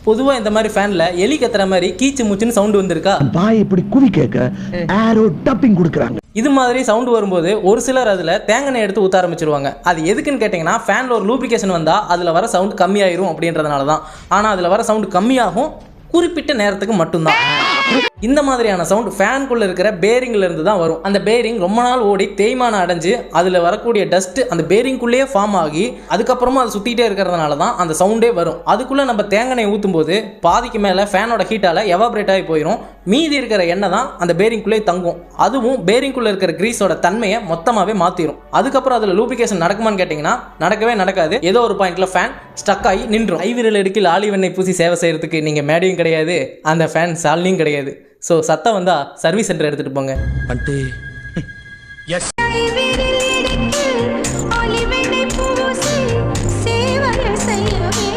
பொதுவா இந்த மாதிரி ஃபேன்ல எலி கத்துற மாதிரி கீச்சு மூச்சுன்னு சவுண்ட் வந்திருக்கா? பாய் இப்படி குவி கேட்க ஏரோ டப்பிங் கொடுக்குறாங்க. இது மாதிரி சவுண்ட் வரும்போது ஒரு சிலர் அதுல தேங்காய் எடுத்து ஊத்த ஆரம்பிச்சிருவாங்க. அது எதுக்குன்னு கேட்டீங்கன்னா, ஃபேன்ல ஒரு லூப்ரிகேஷன் வந்தா அதுல வர சவுண்ட் கம்மியாயிரும் அப்படின்றதுனால தான். ஆனா அதுல வர சவுண்ட் கம்மியாகும் குறிப்பிட்ட நேரத்துக்கு மட்டும்தான். இந்த மாதிரியான சவுண்ட் ஃபேனுக்குள்ள இருக்கிற பேரிங்ல இருந்து தான் வரும். அந்த பேரிங் ரொம்ப நாள் ஓடி தேய்மானம் அடைஞ்சு அதுல வரக்கூடிய டஸ்ட் அந்த பேரிங்குள்ளேயே ஃபார்ம் ஆகி அதுக்கப்புறமா அது சுத்திட்டே இருக்கிறதுனால தான் அந்த சவுண்டே வரும். அதுக்குள்ள நம்ம தேங்காய் ஊற்றும் போது பாதிக்கு மேல ஃபேனோட ஹீட்டால எவாபரேட் ஆகி போயிடும். மீதி இருக்கிற எண்ணெய் தான் அந்த பேரிங்குள்ளே தங்கும். அதுவும் பேரிங்குள்ள இருக்கிற கிரீஸோட தன்மையை மொத்தமாவே மாத்திரும். அதுக்கப்புறம் அதுல லூப்ரிகேஷன் நடக்குமான்னு கேட்டீங்கன்னா நடக்கவே நடக்காது. ஏதோ ஒரு பாயிண்ட்ல ஃபேன் ஸ்டக் ஆகி நின்றும். ஐவிரல் எடுக்கில் ஆலி வெண்ணெய் பூசி சேவை செய்யறதுக்கு நீங்க மேடையும் கிடையாது, அந்த ஃபேன் சால்னியும் கிடையாது. ஸோ சத்தம் வந்தா சர்வீஸ் சென்டர் எடுத்துட்டு போங்க.